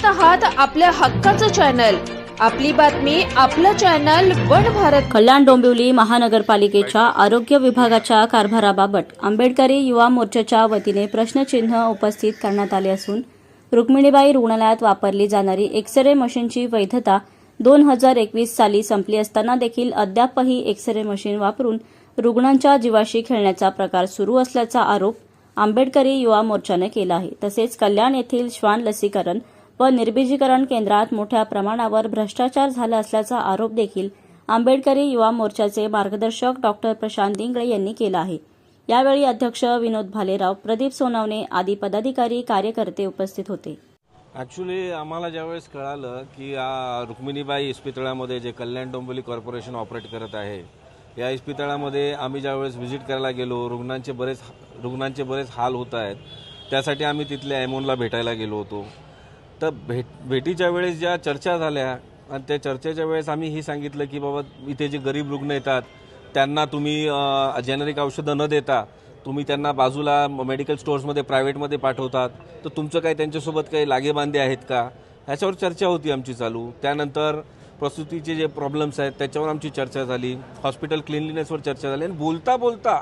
आहात आपल्या हक्काचं चॅनल, आपली बातमी आपलं चॅनल वन भारत। कल्याण डोंबिवली महानगरपालिकेच्या आरोग्य विभागाच्या कारभाराबाबत आंबेडकरी युवा मोर्चाच्या वतीने प्रश्नचिन्ह उपस्थित करण्यात आले असून रुक्मिणीबाई रुग्णालयात वापरली जाणारी एक्स-रे मशीनची वैधता 2021 साली संपली असताना देखील अद्यापही एक्स-रे मशीन वापरून रुग्णांच्या जीवाशी खेळण्याचा प्रकार सुरू असल्याचा आरोप आंबेडकरी युवा मोर्चाने केला आहे। तसेच कल्याण येथील श्वान लसीकरण व निर्बीजीकरण केंद्रात मोठ्या प्रमाणावर भ्रष्टाचार झाला असल्याचा आरोप देखील आंबेडकरी युवा मोर्चाचे मार्गदर्शक डॉक्टर प्रशांत दिंगळे यांनी केला आहे। यावेळी अध्यक्ष विनोद भालेराव, प्रदीप सोनवणे आदी पदाधिकारी कार्यकर्ते उपस्थित होते। ॲक्च्युली आम्हाला ज्यावेळेस कळालं की रुक्मिणीबाई इस्पितळामध्ये जे कल्याण डोंबिवली कॉर्पोरेशन ऑपरेट करत आहे, या इस्पितळामध्ये आम्ही ज्यावेळेस व्हिजिट करायला गेलो, रुग्णांचे बरेच हाल होत आहेत, त्यासाठी आम्ही तिथल्या एमओनला भेटायला गेलो होतो। तर भेटीच्या वेळेस ज्या चर्चा झाल्या आणि त्या चर्चेच्या वेळेस आम्ही ही सांगितलं की बाबा इथे जे गरीब रुग्ण येतात त्यांना तुम्ही जेनेरिक औषधं न देता तुम्ही त्यांना बाजूला मेडिकल स्टोर्समध्ये प्रायव्हेटमध्ये पाठवतात, तर तुमचं काही त्यांच्यासोबत काही लागेबांधे आहेत का, ह्याच्यावर चर्चा होती आमची चालू। त्यानंतर प्रसूतीचे जे प्रॉब्लेम्स आहेत त्याच्यावर आमची चर्चा झाली, हॉस्पिटल क्लिनलीनेसवर चर्चा झाली आणि बोलता बोलता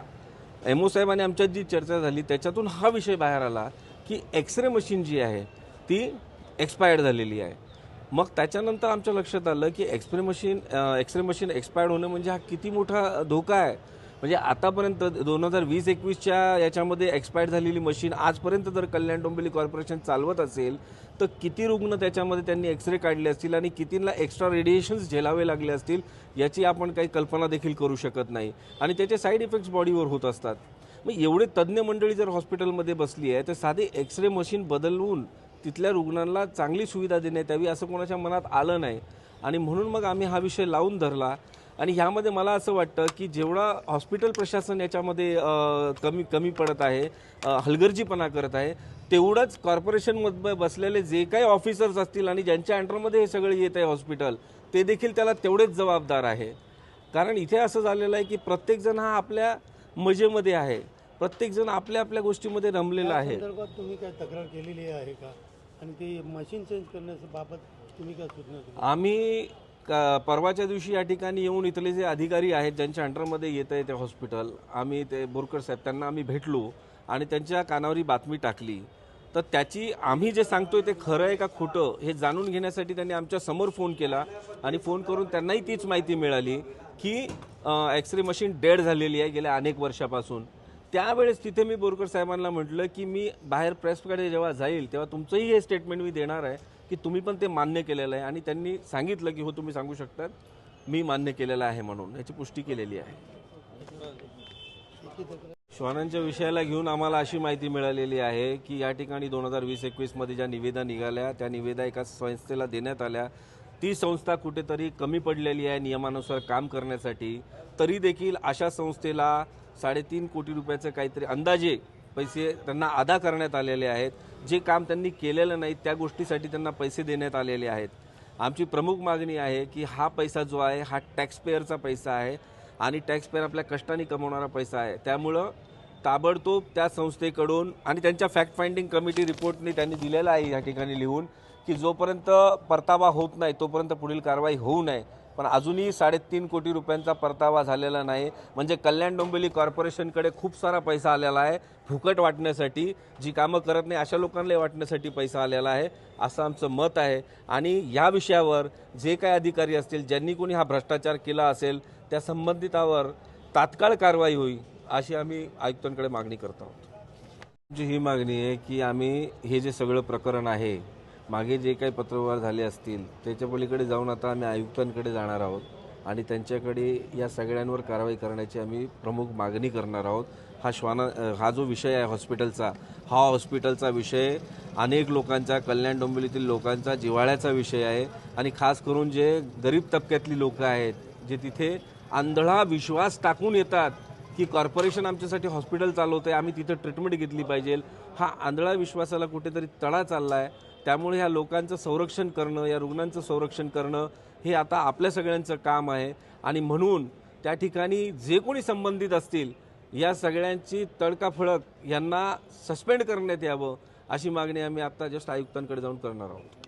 एमओ साहेबांनी आमच्यात जी चर्चा झाली त्याच्यातून हा विषय बाहेर आला की एक्स-रे मशीन जी आहे ती एक्सपायर्ड झालेली आहे। मग त्याच्यानंतर आमच्या लक्षात आलं की एक्स-रे मशीन एक्सपायर्ड होणं म्हणजे हा किती मोठा धोका आहे। म्हणजे आतापर्यंत 2020-21च्या याच्यामध्ये एक्सपायर्ड झालेली मशीन आजपर्यंत जर कल्याण डोंबिवली कॉर्पोरेशन चालवत असेल तर किती रुग्ण त्याच्यामध्ये त्यांनी एक्स-रे काढले असतील आणि कितींना एक्स्ट्रा रेडिएशन्स झेलावे लागले असतील याची आपण काही कल्पना देखील करू शकत नाही आणि त्याचे साईड इफेक्ट्स बॉडीवर होत असतात। मग एवढे तज्ज्ञ मंडळी जर हॉस्पिटलमध्ये बसली आहे तर साधी एक्स-रे मशीन बदलवून तिथल्या रुग्णांना चांगली सुविधा देण्यात यावी असं कोणाच्या मनात आलं नाही आणि म्हणून मग आम्ही हा विषय लावून धरला। आणि ह्यामध्ये मला असं वाटतं की जेवढा हॉस्पिटल प्रशासन याच्यामध्ये कमी पडत आहे, हलगर्जीपणा करत आहे, तेवढंच कॉर्पोरेशनमध्ये बसलेले जे काही ऑफिसर्स असतील आणि ज्यांच्या अंडरमध्ये हे सगळे येत आहे हॉस्पिटल, ते देखील त्याला तेवढेच जबाबदार आहे। कारण इथे असं झालेलं आहे की प्रत्येकजण हा आपल्या मजेमध्ये आहे, प्रत्येकजण आपल्या आपल्या गोष्टीमध्ये रमलेला आहे। तुम्ही काय तक्रार केलेली आहे का आणि ती मशीन चेंज करण्याबाबत तुम्ही काय सूचना दिली? आम्ही परवाच्या दिवशी या ठिकाणी येऊन इथले जे अधिकारी आहेत ज्यांच्या अंडरमध्ये येत आहे ते हॉस्पिटल, आम्ही ते बोरकर साहेब त्यांना आम्ही भेटलो आणि त्यांच्या कानावरी बातमी टाकली। तर त्याची आम्ही जे सांगतोय ते खरं आहे का खोटं हे जाणून घेण्यासाठी त्यांनी आमच्या समोर फोन केला आणि फोन करून त्यांनाही तीच माहिती मिळाली की एक्स-रे मशीन डेड झालेली आहे गेल्या अनेक वर्षापासून। त्यावेळेस तिथे मी बोरकर साहेबांना म्हटलं की मी बाहेर प्रेसकडे जेव्हा जाईल तेव्हा तुमचंही हे स्टेटमेंट मी देणार आहे की तुम्ही पण ते मान्य केलेलं आहे आणि त्यांनी सांगितलं की हो तुम्ही सांगू शकतात, मी मान्य केलेलं आहे म्हणून याची पुष्टी केलेली आहे। श्वानांच्या विषयाला घेऊन आम्हाला अशी माहिती मिळालेली आहे की या ठिकाणी 2020-21 मध्ये ज्या निविदा निघाल्या त्या निविदा एका संस्थेला देण्यात आल्या, ती संस्था कुठेतरी कमी पडलेली आहे नियमानुसार काम करण्यासाठी। तरी देखील अशा संस्थेला 3.5 कोटी रुपयाचे काहीतरी अंदाजे पैसे त्यांना अदा करण्यात आलेले आहेत। जे काम त्यांनी केलेलं नाही त्या गोष्टीसाठी त्यांना पैसे देण्यात आलेले आहेत। आमची प्रमुख मागणी आहे की हा पैसा जो आहे हा टॅक्सपेयरचा पैसा आहे आणि टॅक्सपेयर आपल्या कष्टाने कमवणारा पैसा आहे। त्यामुळं ताबडतोब त्या संस्थेकडून आणि त्यांच्या फॅक्ट फाइंडिंग कमिटी रिपोर्टने त्यांनी दिलेला आहे या ठिकाणी लिहून की जोपर्यंत परतावा होत नाही तोपर्यंत पुढील कारवाई होऊ नये। पण अजूनही 3.5 कोटी रुपयांचा परतावा झालेला नाही, म्हणजे कल्याण डोंबिवली कॉर्पोरेशनकडे खूप सारा पैसा आलेला आहे फुकट वाटण्यासाठी, जी कामं करत नाही अशा लोकांना वाटण्यासाठी पैसा आलेला आहे असं आमचं मत आहे। आणि या विषयावर जे काही अधिकारी असतील ज्यांनी कोणी हा भ्रष्टाचार केला असेल त्या संबंधितावर तात्काळ कारवाई होईल अशी आम्ही आयुक्तांकडे मागणी करत आहोत। ही मागणी आहे की आम्ही हे जे सगळं प्रकरण आहे, मागे जे काही पत्रव्यवहार झाले असतील त्याच्या पलीकडे जाऊन आता आम्ही आयुक्तांकडे जाणार आहोत आणि त्यांच्याकडे या सगळ्यांवर कारवाई करण्याची आम्ही प्रमुख मागणी करणार आहोत। हा जो विषय आहे हॉस्पिटलचा, हा हॉस्पिटलचा विषय अनेक लोकांचा, कल्याण डोंबिवलीतील लोकांचा जिव्हाळ्याचा विषय आहे आणि खास करून जे गरीब तबक्यातली लोक आहेत जे तिथे आंधळा विश्वास टाकून येतात की कॉर्पोरेशन आमच्यासाठी हॉस्पिटल चालवतं आहे, आम्ही तिथं ट्रीटमेंट घेतली पाहिजे, हा आंधळा विश्वासाला कुठेतरी तडा चालला आहे। त्यामुळे ह्या लोकांचं संरक्षण करणं, या रुग्णांचं संरक्षण करणं हे आता आपल्या सगळ्यांचं काम आहे आणि म्हणून त्या ठिकाणी जे कोणी संबंधित असतील या सगळ्यांची तडकाफडक यांना सस्पेंड करण्यात यावं अशी मागणी आम्ही आता जस्ट आयुक्तांकडे जाऊन करणार आहोत।